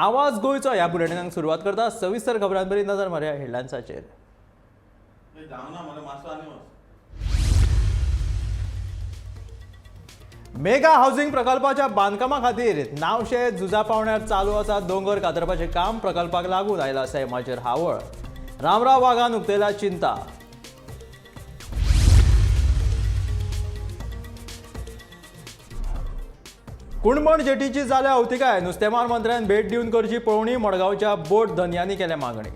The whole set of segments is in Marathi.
आवाज गोयचो ह्या बुलेटिनाक सुरवात करता सविस्तर खबरांबरी नजर मारया हेडलायन्साचेर. मेगा हाऊसिंग प्रकल्पाच्या बांदकामा खातीर नावशे झुजा पावण्यार चालू आसा दोंगर कातरपाचें काम प्रकल्पाक लागून आयला सैमाचेर हावळ. रामराव वाघान उक्तायला चिंता. कुणबण जेटीची जाल्या अवतिकाय नुस्तेमार मंत्र्यान भेट दिवन करची पळोवणी मडगांवच्या बोट धन्यांनी केल्या मागणी.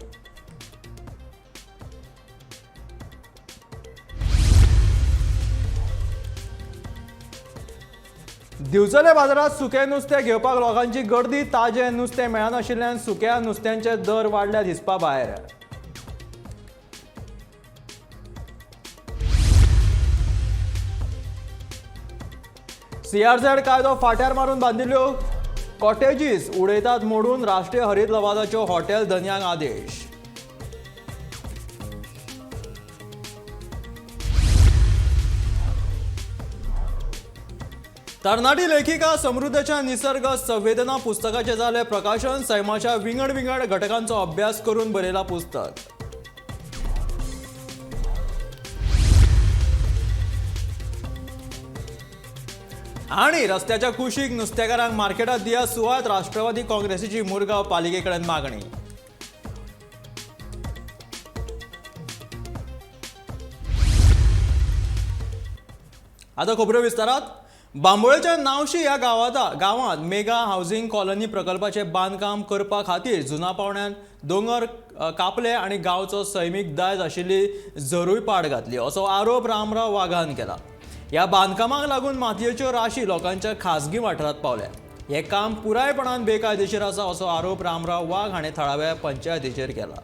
दिवचले बाजारात सुकें नुस्तें घेवपाक लोकांची गर्दी. ताजें नुस्तें मेळनाशिल्ल्यान सुक्या नुस्त्यांचे दर वाडल्या दिसपा भायर. CRZ कायदो फाट्यार मारून बांदिल्ल्यो कॉटेजीस उडयतात मोडून राष्ट्रीय हरीत लवादाच्यो हॉटेल धन्यांक आदेश. तरणाटी लेखिका समृद्धच्या निसर्ग संवेदना पुस्तकाचे जाले प्रकाशन. सैमाच्या विंगड विंगड घटकांचो अभ्यास करून बरयला पुस्तक. आणि रस्त्याच्या कुशीक नुस्तेकारांक मार्केटात दिया सुवात. राष्ट्रवादी काँग्रेसीची मुरगांव पालिकेकडेन मागणी. आता खबरो विस्तारात. बांबोळेच्या नावशी ह्या गावात मेगा हाऊसिंग कॉलनी प्रकल्पाचे बांदकाम करपा खातीर जुना पावण्यान दोंगर कापले आणि गांवचो सैमीक दायज आशिल्ली जरूय पाड घातली असो आरोप रामराव वाघान केला. ह्या बांदकामाक लागून मातयेच्यो राशी लोकांच्या खासगी वाठारांत पावल्या. हे काम पुरायपणान बेकायदेशीर आसा असो आरोप रामराव वाघ हाणें थळाव्या पंचायतीचेर केला.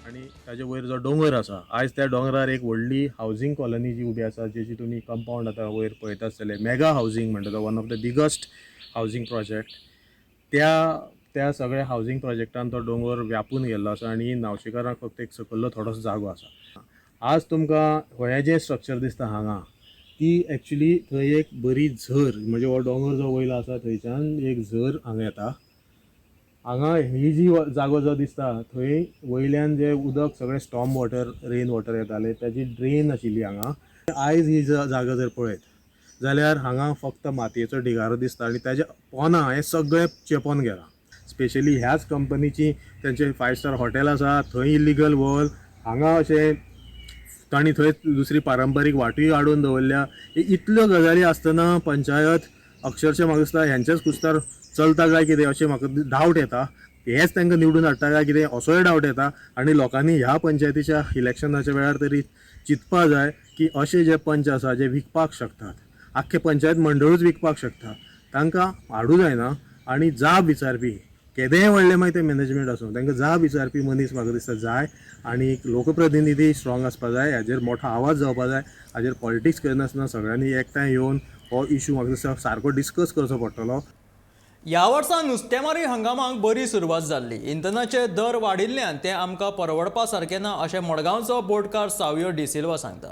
आणि ताजे वयर जो डोंगर आसा आयज त्या डोंगरार एक व्हडली हावजींग कॉलनी जी उबी आसा जेची तुमी कंपाऊंड आतां वयर पळयता आसतले. मेगा हावजींग म्हणटा तो one of the biggest housing project. त्या सगळ्या हावजींग प्रोजेक्टान तो डोंगर व्यापून गेल्लो आसा आणि नावशेकारांक फक्त एक सकयल्लो थोडोसो जागो आसा. आज तुमकां हें जें स्ट्रक्चर दिसता हांगा ती एक्चुली थंय एक बरी झर म्हणजे हो डोंगर जो वयलो आसा थंयच्यान एक झर हांगा येता. हांगा ही जी जागो जो दिसता थंय वयल्यान जे उदक सगळें स्टॉर्म वॉटर रेन वॉटर येताले त्याची ड्रेन आशिल्ली हांगा. आयज ही जागा जर पळयत जाल्यार हांगा फक्त मातयेचो ढिगारो दिसता आणि ताजे पोंदां हें सगळें चेपोन गेलां. स्पेशली ह्याच कंपनीची तेंचे 5 स्टार हॉटेल आसा थंय इलिगल वॉल. हांगा अशें तांणी थंय दुसरी पारंपारीक वाटूय हाडून दवरल्या. इतल्यो गजाली आसतना पंचायत अक्षरशः म्हाका दिसता हेंच्याच कुस्तार चलता काय कितें अशें म्हाका डावट येता. हेच तांकां निवडून हाडटा काय कितें असोय डावट येता. आनी लोकांनी ह्या पंचायतीच्या इलेक्शनाच्या वेळार तरी चिंतपा जाय की अशे जे पंच आसा जे विकपाक शकतात आख्खे पंचायत मंडळूच विकपाक शकता तांकां हाडूं जायना. आनी जाप विचारपी केदेंय व्हडलें मागीर तें मॅनेजमेंट आसूं तांकां जाप विचारपी मनीस म्हाका दिसता जाय. आनी लोकप्रतिनिधी स्ट्रॉंग आसपा जाय. हाजेर मोठो आवाज जावपा जाय. हाजेर पॉलिटिक्स करनासतना सगळ्यांनी एकठांय येवन हो इशू म्हाका दिसता सारको डिस्कस करचो पडटलो. ह्या वर्सा नुस्तेमारी हंगामाक बरी सुरवात जाल्ली. इंधनाचे दर वाडिल्ल्यान तें आमकां परवडपा सारकें ना अशें मडगांवचो बोटकार सावयो डिसिल्वा सांगता.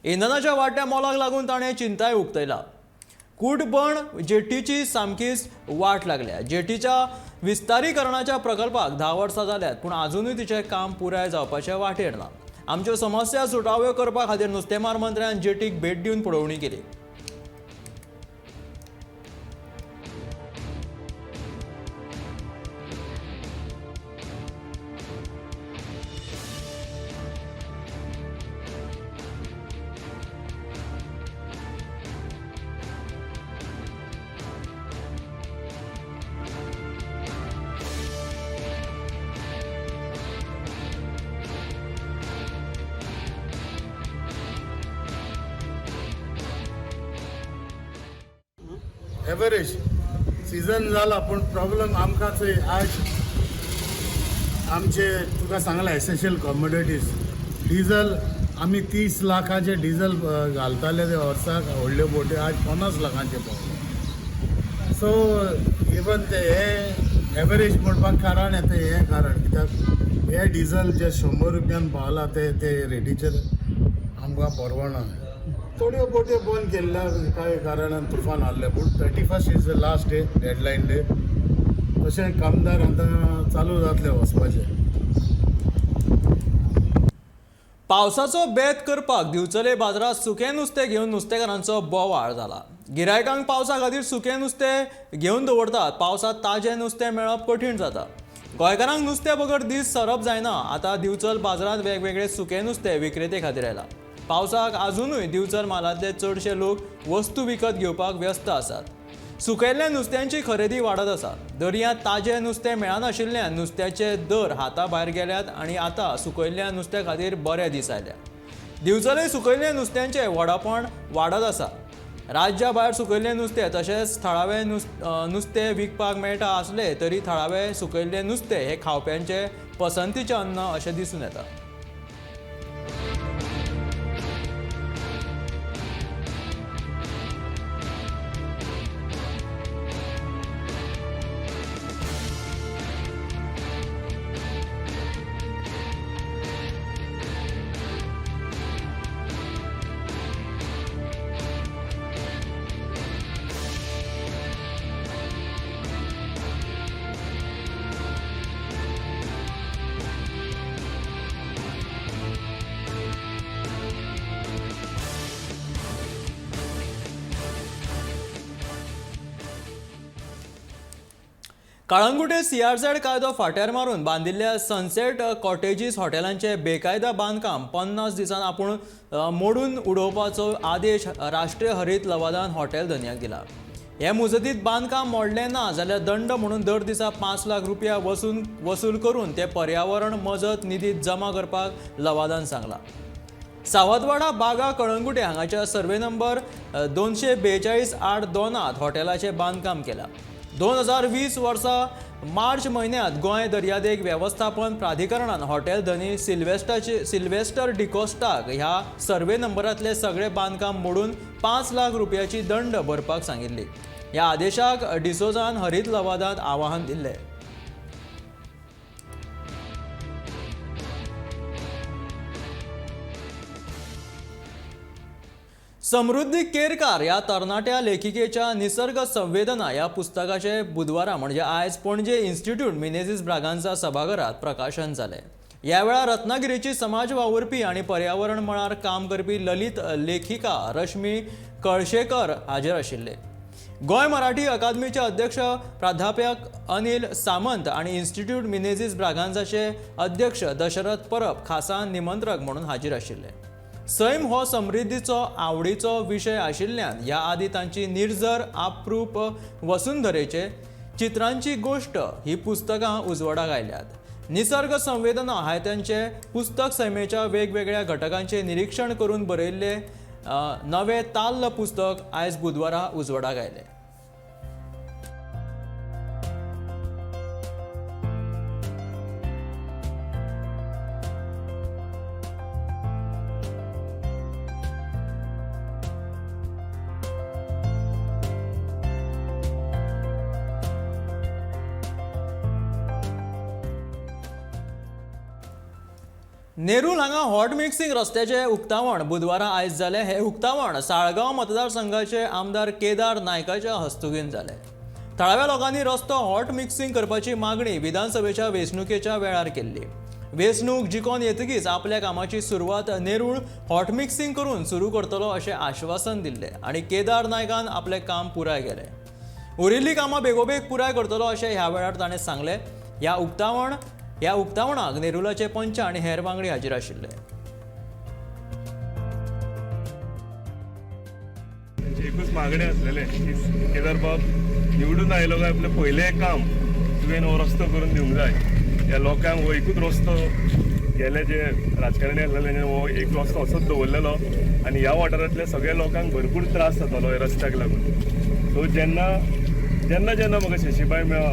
इंधनाच्या वाडट्या मोलाक लागून ताणें चिंताय उक्तायला. कुडबण जेटीची सामकीच वाट लागल्या. जेटीच्या विस्तारीकरणाच्या प्रकल्पाक 10 वर्सां जाल्यात पूण अजुनूय तिचें काम पुराय जावपाच्या वाटेर ना. आमच्यो समस्या सुटाव्यो करपा खातीर नुस्तेमार मंत्र्यान जेटीक भेट दिवन पळोवणी केली. एव्हरेज सीझन जाला पूण प्रॉब्लेम आमकां चोय आज आमचे तुका सांगला एसेन्शियल कॉमोडिटीज डिझल आमी 30 लाखाचे डिझल घालताले ते वर्साक व्हडल्यो बोटी आज 50 लाखांचे पावले. सो इवन ते हे एवरेज म्हणपाक कारण येता हें कारण कित्याक हे डिझल जे 100 रुपयान पावला ते रेटीचेर आमकां परवडना. थोड्यो बोट्यो बंद केल्ल्या कांय कारणान तुफान आसले पूण 31st is the last day deadline day. तशें कामदार आतां चालू जातले वचपाचे. पावसाचो बेत करपाक दिवचले बाजारात सुकें नुस्तें घेवन नुस्तेकारांचो बोवाळ जाला. गिरायकांक पावसा खातीर सुकें नुस्तें घेवन दवरतात. पावसांत ताजें नुस्तें मेळप कठीण जाता. गोंयकारांक नुस्तें बगर दीस सरप जायना. आतां दिवचल बाजारांत वेगवेगळे सुकें नुस्तें विक्रेते खातीर आयला. पावसाक आजुनूय दिवचल म्हालांतले चडशे लोक वस्तू विकत घेवपाक व्यस्त आसात. सुकयल्ल्या नुस्त्यांची खरेदी वाडत आसा. दर्यांत ताजें नुस्तें मेळनाशिल्ल्यान नुस्त्याचे दर हाता भायर गेल्यात आनी आतां सुकयल्ल्या नुस्त्या खातीर बरे दीस आयल्या. दिवचले सुकयल्ल्या नुस्त्यांचें व्हडपण वाडत आसा. राज्या भायर सुकयल्लें नुस्तें तशेंच थळावें नुस्तें विकपाक मेळटा आसले तरी थळावें सुकयल्लें नुस्तें हें खावप्यांचें पसंतीचें अन्न अशें दिसून येता. काळंगुटे CRZ कायदो फाट्यार मारून बांदिल्ल्या सनसेट कॉटेजीस हॉटेलांचे बेकायदा बांदकाम 50 दिसान आपूण मोडून उडोवपाचो आदेश राष्ट्रीय हरीत लवादान हॉटेल धन्याक दिला. हे मुजतीत बांदकाम मोडलें ना जाल्यार दंड म्हणून दर दिसा 5 लाख रुपया वसूल करून ते पर्यावरण मजत निधीत जमा करपाक लवादान सांगला. सावतवाडा बागा कळंगुटे हांगाच्या सर्वे नंबर 242/8 दोनात हॉटेलाचें बांदकाम केलां. 2020 वर्सा मार्च म्हयन्यांत गोंय दर्यादेग वेवस्थापन प्राधिकरणान हॉटेल धनी सिल्वेस्टर डिकोस्टाक ह्या सर्वे नंबरांतले सगळे बांदकाम मोडून 5 लाख रुपयाची दंड भरपाक सांगिल्ली. ह्या आदेशाक डिसोजान हरीत लवादांत आवाहन दिल्लें. समृद्धी केरकार ह्या तरणाट्या लेखिकेच्या निसर्ग संवेदना ह्या पुस्तकाचे बुधवारा म्हणजे आयज पणजे इन्स्टिट्यूट मिनेझीस ब्रागांझा सभाघरात प्रकाशन जालें. ह्या वेळार रत्नागिरीची समाज वावुरपी आनी पर्यावरण मळार काम करपी ललीत लेखिका रश्मी कळशेकर हाजीर आशिल्ले. गोंय मराठी अकादमीचे अध्यक्ष प्राध्यापक अनिल सामंत आनी इन्स्टिट्यूट मिनेझीस ब्रागांझाचे अध्यक्ष दशरथ परब खासा निमंत्रक म्हणून हाजीर आशिल्ले. सैम हो समृद्धीचो आवडीचो विशय आशिल्ल्यान ह्या आदी तांची निर्जर आपरूप वसुंधरेचे चित्रांची गोष्ट ही पुस्तकां उजवाडाक आयल्यात. निसर्ग संवेदना हाय तांचे पुस्तक सैमेच्या वेगवेगळ्या घटकांचे निरीक्षण करून बरयल्ले नवे ताल्ल पुस्तक आयज बुधवारा उजवाडाक आयले. नेरूल हांगा हॉट मिक्सिंग रस्त्याचे उक्तावण बुधवारा आयज जालें. हे उक्तावण साळगांव मतदारसंघाचे आमदार केदार नायकाच्या हस्तुकीन जालें. थळाव्या लोकांनी रस्तो हॉट मिक्सिंग करपाची मागणी विधानसभेच्या वेंचणुकेच्या वेळार केल्ली. वेंचणूक जिखून येतकीच आपल्या कामाची सुरवात नेरूळ हॉट मिक्सिंग करून सुरू करतलो अशें आश्वासन दिल्लें आनी केदार नायकान आपलें काम पुराय केलें. उरिल्लीं कामां बेगोबेग पुराय करतलो अशें ह्या वेळार ताणें सांगलें. ह्या उक्तावणाक नेरुलाचे पंच आनी हेर वांगडी हाजीर आशिल्ले. एकूच मागणी आसलेले की केदार बाब निवडून आयलो काय आपलें पयलें काम तुवें हो रस्तो करून दिवंक जाय. ह्या लोकांक हो एकूच रस्तो गेले जे राजकारणी आसलेले हो एक रस्तो असोच दवरलेलो आनी ह्या वाठारांतल्या सगळ्या लोकांक भरपूर त्रास जातालो ह्या रस्त्याक लागून. सो जेन्ना जेन्ना जेन्ना म्हाका शशीबाई मेळ्ळा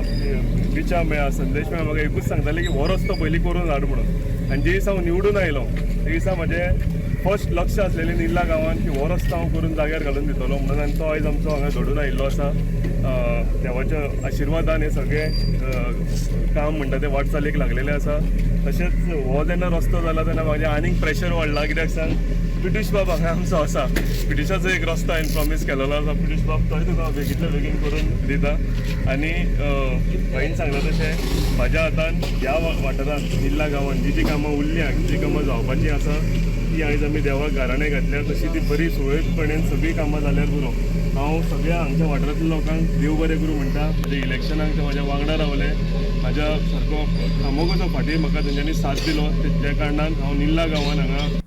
बिचा मेळ्ळा संदेश मेळ्ळा म्हाका एकूच सांगताले की हो रस्तो पयलीं करून हाड म्हणून आनी जे दिसा हांव निवडून आयलो ते दिसा म्हजें फर्स्ट लक्ष आसलेलें निल्ला गांवांत की हो रस्तो हांव करून जाग्यार घालून दितलो म्हणून आनी तो आयज आमचो हांगा घडून आयिल्लो आसा देवाच्या आशिर्वादान हे सगळें काम म्हणटा तें वाटचालीक लागलेलें आसा तशेंच हो जेन्ना रस्तो जाला तेन्ना म्हाजें आनीक प्रेशर वाडला कित्याक सांग पिटूश बाब हांगा आमचो आसा पिटूशाचो एक रस्तो हांवें प्रॉमीस केलेलो आसा पिटूश बाब तोय तुका बेगींतल्या बेगीन करून दिता आनी हांवें सांगलां तशें म्हाज्या हातान ह्या वाठारांत निल्ला गांवांत जी कामां उरल्या जी कामां जावपाचीं आसा ती आयज आमी देवाक गाराणें घातल्या तशी ती बरी सुरळीतपणेन सगळीं कामां जाल्यार पुरो हांव सगळ्या हांगच्या वाठारांतल्या लोकांक देव बरें करूं म्हणटा म्हणजे इलेक्शनाक ते म्हाज्या वांगडा रावले म्हाज्या सारको खामोगोचो फाटीं म्हाका तेंच्यांनी साथ दिलो त्या कारणान हांव निल्ला गांवांत हांगा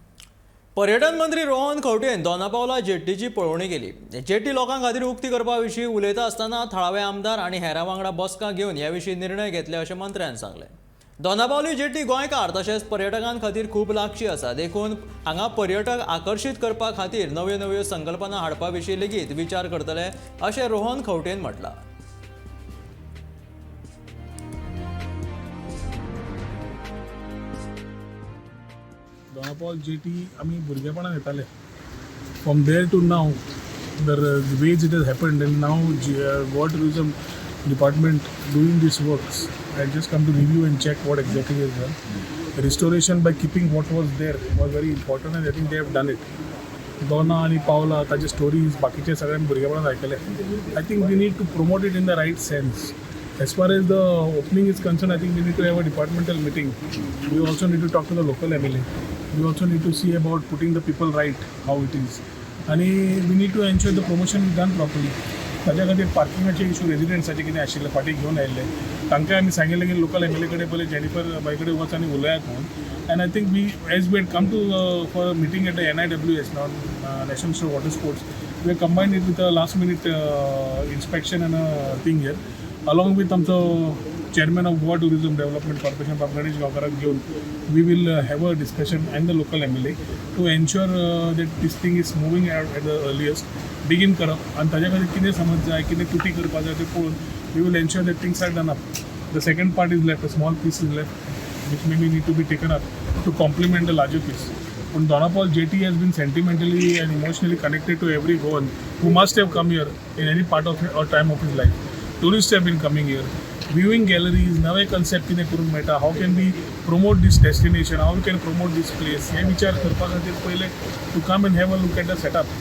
पर्यटन मंत्री रोहन खंवटेन दोनापावला जेट्टीची पळोवणी केली जेट्टी लोकां खातीर उक्ती करपा विशीं उलयता आसतना थळावे आमदार आनी हेरां वांगडा बसका घेवन ह्या विशीं निर्णय घेतले अशें मंत्र्यान सांगलें दोनापावली जेट्टी गोंयकार तशेंच पर्यटकां खातीर खूब लागची आसा देखून हांगा पर्यटक आकर्शीत करपा खातीर नव्यो नव्यो संकल्पना हाडपा विशीं लेगीत विचार करतले अशें रोहन खंवटेन म्हटलां दोनापावल जेटी आमी भुरगेपणान येताले from there to now the ways it has happened and now Goa tourism department doing these works I just come to review and check what exactly is done restoration by keeping what was there was very important and I think they have done it Dona आनी पावला ताचे स्टोरीज बाकीचे सगळ्यांनी भुरगेपणान आयकले I think we need to promote it in the right sense As far as the opening is concerned, I think we need to have a departmental meeting. We also need to talk to the local MLA. We also need to see about putting the people right, how it is. And we need to ensure the promotion is done properly. ताज्या खातीर पार्किंगाचे इशू रेजिडेंट्साचे कितें आशिल्ले फाटीं घेवन आयिल्ले तांकां आमी सांगिल्लें की लोकल MLA कडेन पयलीं जेनिफर बाय कडेन वच आनी उलयात म्हणून and I think we as we had come to for meeting at the NIWS national institute of water sports we have combined it with a last minute inspection and a thing here along with आमचो chairman of Goa Tourism Development Corporation Gणेश गांवकाराक घेवन we will have a discussion and the local MLA to ensure that this thing is moving at the earliest begin करप आनी ताज्या खातीर कितें समज जाय कितें कृती करपा जाय तें पळोवन we will ensure that things are done up. The second part is left, a small piece is left which maybe need to be taken up to complement the larger piece. But Donapal jetty has been sentimentally and emotionally connected to every Goan who must have come here in any part of or time of his life. Tourists have been coming here, viewing galleries, नवे concept कितें करूंक मेळटा, how can we promote this destination, how we can promote this place, हे विचार करपा खातीर पयले to come and have a look at the setup.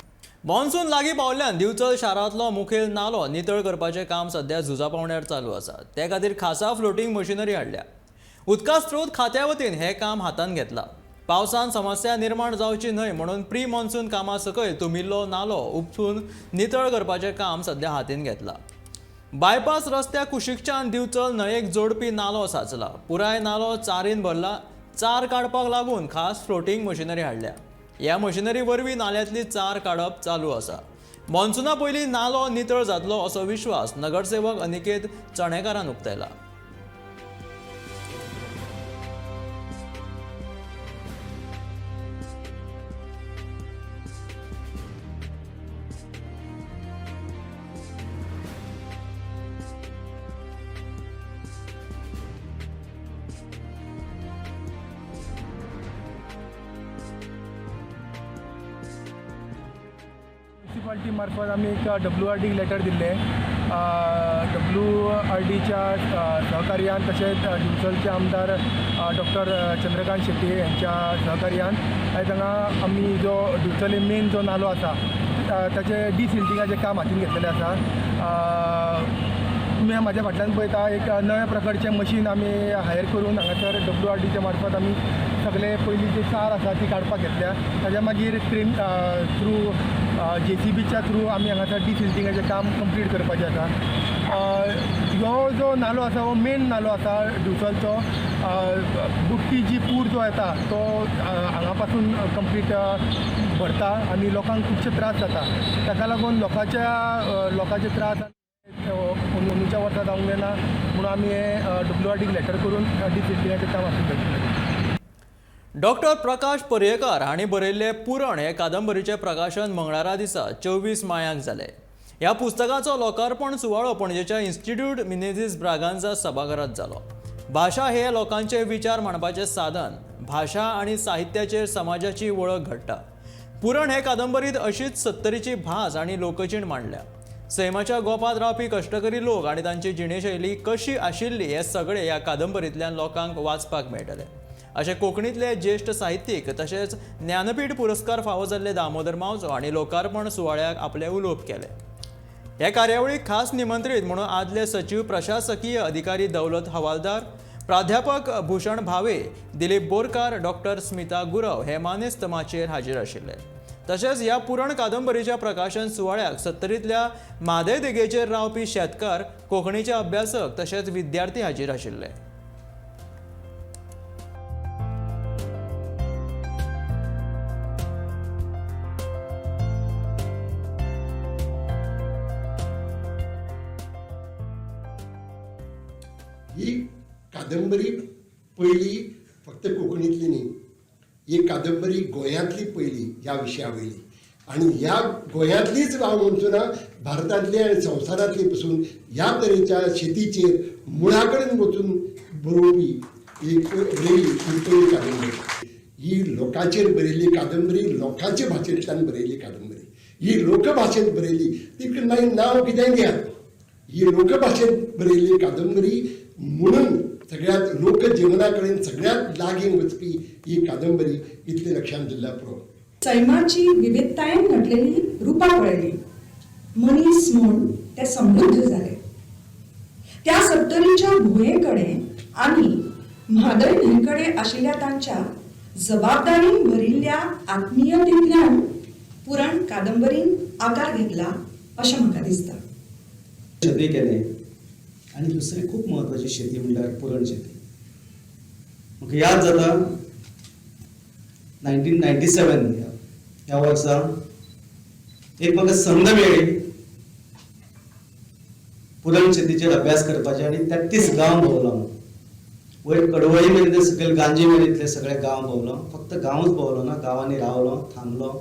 Monsoon लागीं पावल्ल्यान दिवचल शारांतलो मुखेल नालो नितळ करपाचें काम सध्या झुजा पावंड्यार चालू आसा ते खातीर खासा फ्लोटींग मशिनरी हाडल्या उदका स्त्रोत खात्या वतीन हें काम हातांत घेतलां पावसान समस्या निर्माण जावची न्हय म्हणून प्री मॉन्सून कामा सकयल तुमिल्लो नालो उपसून नितळ करपाचें काम सध्या हातीन घेतलां बायपास रस्त्या कुशिकच्यान दिवचल न्हंयेक जोडपी नालो साचला पुराय नालो चारीन भरला चार काडपाक लागून खास फ्लोटींग मशिनरी हाडल्या ह्या मशिनरी वरवीं नाल्यांतली चार काडप चालू आसा मॉन्सुना पयलीं नालो नितळ जातलो असो विश्वास नगरसेवक अनिकेत चणेकारान उक्तायला म्युनिसिपालिटी मार्फत आम्ही एक WRD लेटर दिले WRDच्या सहकार्यान तसेच दिवचलचे आमदार डॉक्टर चंद्रकांत शेट्टी यांच्या सहकार्यान आयज हांगा आमी जो दिवचले मेन जो नालो आसा ताचे डिसिल्टिंगाचें काम हातीन घेतलेलें आसा तुम्ही माझ्या फाटल्यान पळयता एक नव्या प्रकारचें मशीन आमी हायर करून हांगासर WRDच्या मार्फत आमी सगळे पयलीं जे चार आसा ती काडपाक घेतल्या ताज्या मागीर ट्रेन थ्रू JCBच्या थ्रू आमी हांगासर डिसिल्टिंगाचें काम कंप्लीट करपाचें आसा हो जो नालो आसा हो मेन नालो आसा दिवचलचो बुट्टी जी पूर जो येता तो हांगा पासून कंप्लीट भरता आनी लोकांक खुबशे त्रास जाता ताका लागून लोकांचे त्रास अंदूच्या वर्सां जावंक जायना म्हणून आमी हे WRDक लेटर करून डिसिल्टिंगाचें काम हातीन घेतलें डॉक्टर प्रकाश पर्येकार हांणी बरयल्ले पुरण हे कादंबरीचें प्रकाशन मंगळारा दिसा 24 मायाक जालें ह्या पुस्तकाचो लोकार्पण सुवाळो पणजेच्या इन्स्टिट्यूट मिनेझीस ब्रागांझा सभाघरांत जालो. भाशा हे लोकांचे विचार मांडपाचें साधन. भाशा आनी साहित्याचेर समाजाची वळख घडटा. पुरण हे कादंबरीत अशीच सत्तरीची भास आनी लोकजीण मांडल्या. सैमाच्या गोपांत रावपी कश्टकरी लोक आनी तांची जिणेशैली कशी आशिल्ली हे सगळे ह्या कादंबरींतल्यान लोकांक वाचपाक मेळटले अशें कोंकणींतले ज्येश्ठ साहित्यीक तशेंच ज्ञानपीठ पुरस्कार फावो जाल्ले दामोदर मावजो हांणी लोकार्पण सुवाळ्याक आपले उलोवप केले. ह्या कार्यावळीक खास निमंत्रीत म्हणून आदले सचीव प्रशासकीय अधिकारी दौलत हवालदार, प्राध्यापक भूषण भावे, दिलीप बोरकार, डॉक्टर स्मिता गुरव हे मानेस्तमाचेर हाजीर आशिल्ले. तशेंच ह्या पुरण कादंबरीच्या प्रकाशन सुवाळ्याक सत्तरींतल्या म्हादय देगेचेर रावपी शेतकार, कोंकणीचे अभ्यासक तशेंच विद्यार्थी हाजीर आशिल्ले. ही कादंबरी पहिली फक्त कोंकणीतली न्ही, ही कादंबरी गोंयांतली पहिली ह्या विशया वयली आनी ह्या गोंयांतलीच हांव म्हणचो ना, भारतांतली आनी संवसारांतली पसून ह्या तरेच्या शेतीचेर मुळा कडेन वचून बरोवपी एक बरयली पहिली कादंबरी. ही लोकांचेर बरयल्ली कादंबरी, लोकांचे भाशेंतल्यान बरयल्ली कादंबरी. ही लोकभाशेंत बरयल्ली, तिका नांव कितेंय दियात. ही लोकभाशेंत बरयल्ली कादंबरी म्हणून सगळ्यात लोकजीवना कडेन सगळ्यात लागीं वचपी ही कादंबरी इतले लक्षांत दवरल्या पुरो. सैमाची विविधतायेन नटलेली रुपां पळयली. मनीस म्हूण ते समृद्ध जाले. त्या सत्तरीच्या भुंयेकडे आनी म्हादय न्हंयकडे आशिल्ल्या तांच्या जबाबदारीन भरिल्ल्या आत्मीयतेंतल्यान पुरण कादंबरीन आकार घेतला अशें म्हाका दिसता. शेती केले आणि दुसरी खूप महत्वाची शेती म्हणल्यार पुरण शेती. म्हाका याद जाता 1997 ह्या वर्सा एक म्हाका संद मेळ्ळी पुरण शेतीचेर अभ्यास करपाचे आनी 33 गांव भोंवलो हांव. वयर कडवळी मेरेन ते सकयल गांजी मेरेनतले सगळे गांव भोंवलो. फक्त गांवच भोंवलो ना, गांवांनी रावलो, थांबलो,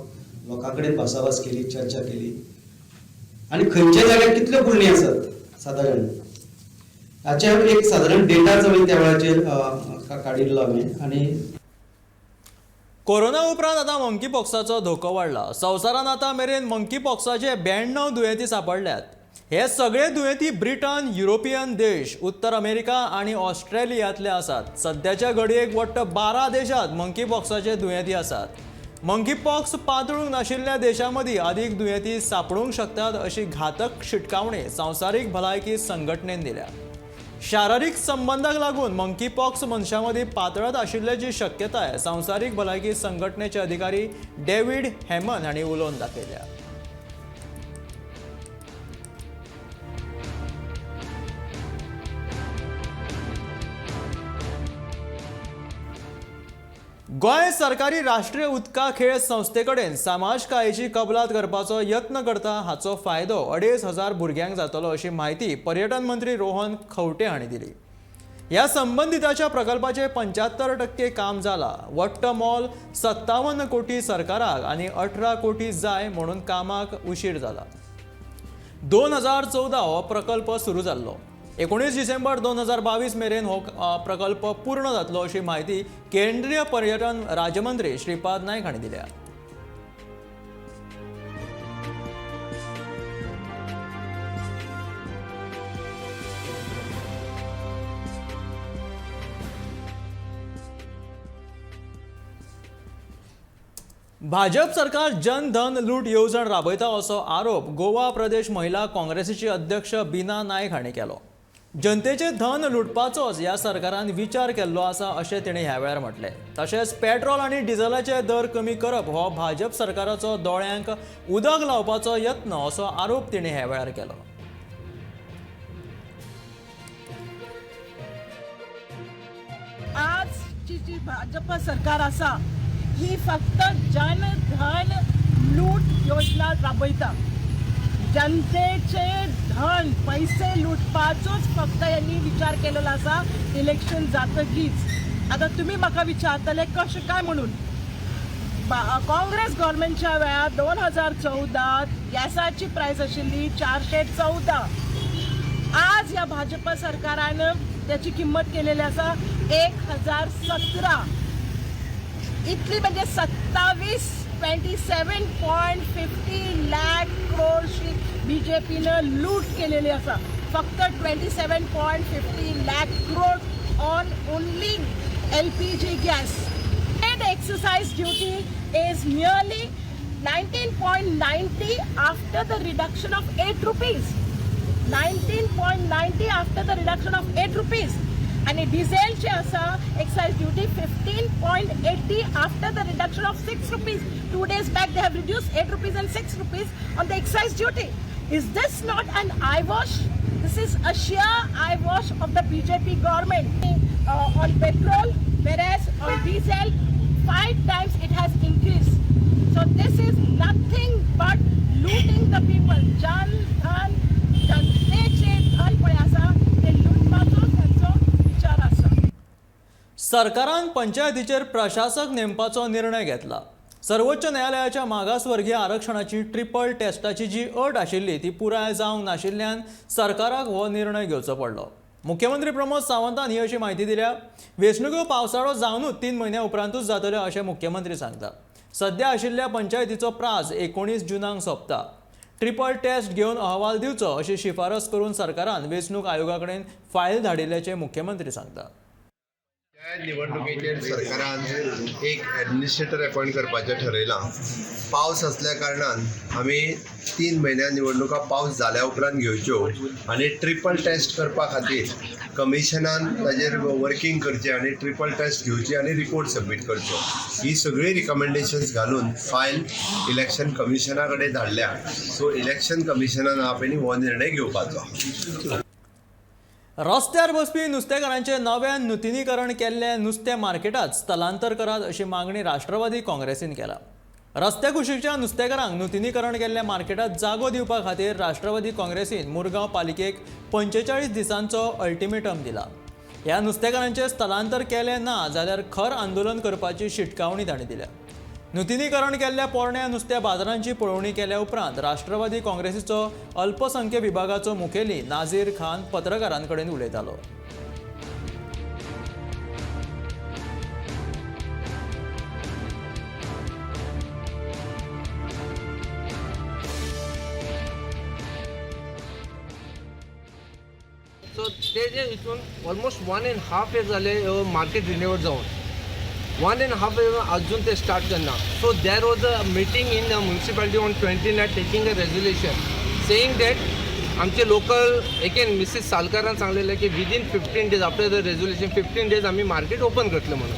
लोकां कडेन भासाभास केली, चर्चा केली आनी खंयच्या जाग्यार कितल्यो कुळणी आसात सादारण हाचेर एक सादारण डेटा जो त्या वेळाचेर काडिल्लो हांवें. आनी कोरोना उपरांत आतां मंकी पॉक्साचो धोको वाडला. संवसारान आतां मेरेन मंकी पॉक्साचे 92 दुयेंती सांपडल्यात. हे सगळे दुयेंती ब्रिटन, युरोपियन देश, उत्तर अमेरिका आनी ऑस्ट्रेलियांतले आसात. सद्याच्या घडयेक वट्ट 12 देशांत मंकी पॉक्साचे दुयेंती आसात. मंकी पॉक्स पातळूंक नाशिल्ल्या देशांमदीं अदीक दुयेंती सांपडूंक शकतात अशी घातक शिटकावणी संवसारीक भलायकी संघटनेन दिल्या. शारिरीक संबंधाक लागून मंकी पॉक्स मनशां मदीं पातळत आशिल्ल्याची शक्यताय संवसारीक भलायकी संघटनेचे अधिकारी डेव्हिड हेमन हांणी उलोवन दाखयल्या. गोंय सरकारी राष्ट्रीय उदका खेळ संस्थे कडेन समाज कायेची कबलात करपाचो यत्न करता. हाचो फायदो 2,500 भुरग्यांक जातलो अशी माहिती पर्यटन मंत्री रोहन खंवटे हांणी दिली. ह्या संबंधिताच्या प्रकल्पाचे 75% काम जाला. वट्ट मोल 57 कोटी सरकाराक आनी 18 कोटी जाय म्हणून कामाक उशीर जाला. 2014 हो प्रकल्प सुरू जाल्लो. 19 डिसेंबर 2022 मेरेन हो प्रकल्प पूर्ण जातलो अशी माहिती केंद्रीय पर्यटन राज्यमंत्री श्रीपाद नायक हांणी दिल्या. भाजप सरकार जन धन लूट येवजण राबयता असो आरोप गोवा प्रदेश महिला काँग्रेसीची अध्यक्ष बिना नायक हांणी केलो. जनतेचे धन लुटपाचोच ह्या सरकारान विचार केल्लो आसा अशें तिणें ह्या वेळार म्हटलें. तशेंच पेट्रोल आनी डिझेलाचे दर कमी करप हो भाजप सरकाराचो दोळ्यांक उदक लावपाचो यत्न असो आरोप तिणें ह्या वेळार केलो. आजची जी भाजप सरकार आसा ही फक्त जन धन लूट योजना राबयता. जनतेचे धन पैसे लुटपाचोच फक्त यांनी विचार केलेला आसा इलेक्शन जातकीच. आता तुम्ही म्हाका विचारतले कशें काय म्हणून. काँग्रेस गव्हर्नमेंटच्या वेळार 2014 गॅसाची प्रायस आशिल्ली 414. आज या भाजप सरकारान त्याची किंमत केलेली आसा 1017. इतली म्हणजे 27.50 लाख करोडची बीजेपीनं लूट केलेली आसा. फक्त 27.50 lakh crore on only LPG gas. And exercise duty is merely 19.90 after the reduction of 8 rupees. 19.90 after the reduction of 8 rupees. आणि डिझेलचे आसा excise duty 15.80 after the reduction of 6 rupees. 2 days back they have reduced 8 rupees and 6 rupees on the excise duty. Is this not an eyewash? This is a sheer eyewash of the BJP government. On petrol, whereas on diesel 5 times it has increased. So this is nothing but looting the people. Jan dhan जनतेचे धन पळय आसा ते लुटपाचो तांचो विचार आसा. सरकारान पंचायतीचेर प्रशासक नेमपाचो निर्णय घेतला. सर्वोच्च न्यायालयाच्या मागासवर्गीय आरक्षणाची ट्रिपल टेस्टाची जी अट आशिल्ली ती पुराय जावंक नाशिल्ल्यान सरकाराक हो निर्णय घेवचो पडलो. मुख्यमंत्री प्रमोद सावंतान ही अशी माहिती दिल्या. वेंचणुको पावसाळो जावनूच 3 म्हयन्या उपरांतूच जातल्यो अशें मुख्यमंत्री सांगता. सध्या आशिल्ल्या पंचायतीचो प्राझ 19 जुनाक सोंपता. ट्रिपल टेस्ट घेवन अहवाल दिवचो अशी शिफारस करून सरकारान वेंचणूक आयोगा कडेन फायल धाडिल्ल्याचें मुख्यमंत्री सांगता. त्या निवडणुकीचेर सरकारान एक एडमिनिस्ट्रेटर अपॉइंट करपाचें ठरयलां. पावस असल्या कारणान आमी 3 म्हयन्या निवडणुका पावस जाल्या उपरांत घेवच्यो आनी ट्रिपल टेस्ट करपा खातीर कमिशनान ताजेर वर्किंग करचें आनी ट्रिपल टेस्ट घेवची आनी रिपोर्ट सबमीट करचो. ही सगळी रिकमेंडेशन्स घालून फायल इलेक्शन कमिशना कडेन धाडल्या. सो इलेक्शन कमिशनान आपणी हो निर्णय घेवपाचो. रस्त्यार बसपी नुस्तेकारांचे नव्यान नुतनीकरण केल्ले नुस्तें मार्केटात स्थलांतर करात अशी मागणी राष्ट्रवादी काँग्रेसीन केला. रस्ते कुशीच्या नुस्तेकारांक नुतनीकरण केल्ल्या मार्केटात जागो दिवपा खातीर राष्ट्रवादी काँग्रेसीन मुरगांव पालिकेक 45 दिसांचो अल्टिमेटम दिला. ह्या नुस्तेकारांचे स्थलांतर केले ना जाल्यार खर आंदोलन करपाची शिटकावणी तांणी दिल्या. नुतनीकरण केल्ल्या पोरण्या नुस्त्या बाजारांची पळोवणी केल्या उपरांत राष्ट्रवादी काँग्रेसीचो अल्पसंख्य विभागाचो मुखेली नाझीर खान पत्रकारांकडेन उलयतालो. सो ते जे हितून ऑलमोस्ट 1.5 years जाले मार्केट रिन्यूवड जावन 1.5 years अजून ते स्टार्ट करना. So there was a meeting in the municipality on 29 taking a resolution saying that आमचे लोकल एकेन मिसीस सालकारान सांगलेले की within 15 days after the resolution 15 days आम्ही मार्केट ओपन करतले म्हणून.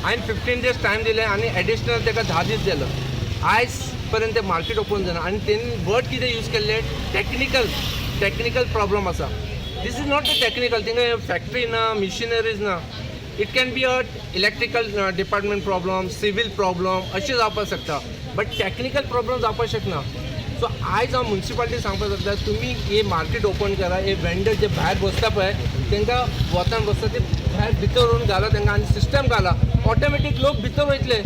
हांवें 15 days टायम दिले आनी एडिशनल ताका 10 दीस दिलो. आयज पर्यंत ते मार्केट ओपन जाना आनी तेणी वर्ड कितें यूज केल्ले टेक्निकल प्रॉब्लम आसा. This is not the technical thing. Factory na, machineries na. It can be a electrical department problem, civil problem. अशें जावपाक शकता. But technical problem जावपाक शकना. सो आयज हांव म्युनिसिपालिटी सांगपाक सोदता तुमी हे मार्केट ओपन करा. हे वेंडर जे भायर बसता पळय तांकां वतान बसता ते भायर भितर व्हरून घाला तांकां आनी सिस्टम घाला. ऑटोमॅटीक लोक भितर वयतले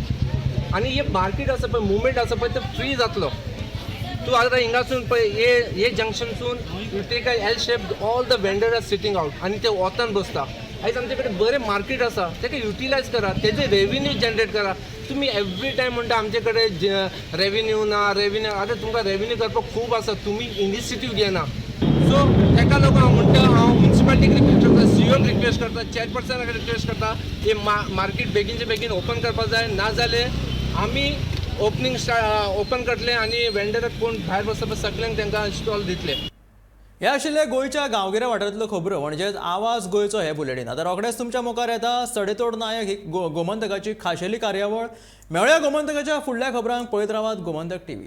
आनी हे मार्केट आसा पळय मुवमेंट आसा पळय तो फ्री जातलो. तूं आतां हिंगासून पळय हे जंक्शनसून you take a L shape all the vendor are sitting out आनी ते वतान बसता. आयज आमचे कडेन बरें मार्केट आसा ताका युटिलायज करा. तेजे रेविन्यू जनरेट करा. तुमी एवरी टायम म्हणटा आमचे कडेन रेविन्यू ना रेविन्यू. आतां तुमकां रेविन्यू करपाक खूब आसा तुमी इनिशिएटीव घेना. सो ताका लागून हांव म्हणटा हांव म्युनिसिपालिटीक रिक्वेस्ट करता CEOक रिक्वेस्ट करता चेअरपर्सनाक रिक्वेस्ट करता हे मार्केट बेगीनचे बेगीन ओपन करपाक जाय. ना जाल्यार आमी ओपनिंग ओपन करतले आनी वेंडराक कोण भायर बसता पळय सगळ्यांक तांकां स्टॉल दितले. हे आशिल्ले गोंयच्या गांवगिऱ्या वाठारांतल्यो खबरो म्हणजेच आवाज गोंयचो हे बुलेटीन. आतां रोखडेच तुमच्या मुखार येता सडेतोड नायक ही गोमंतकाची खाशेली कार्यावळ. मेळ्या गोमंतकाच्या फुडल्या खबरांक पळयत रावात गोमंतक TV.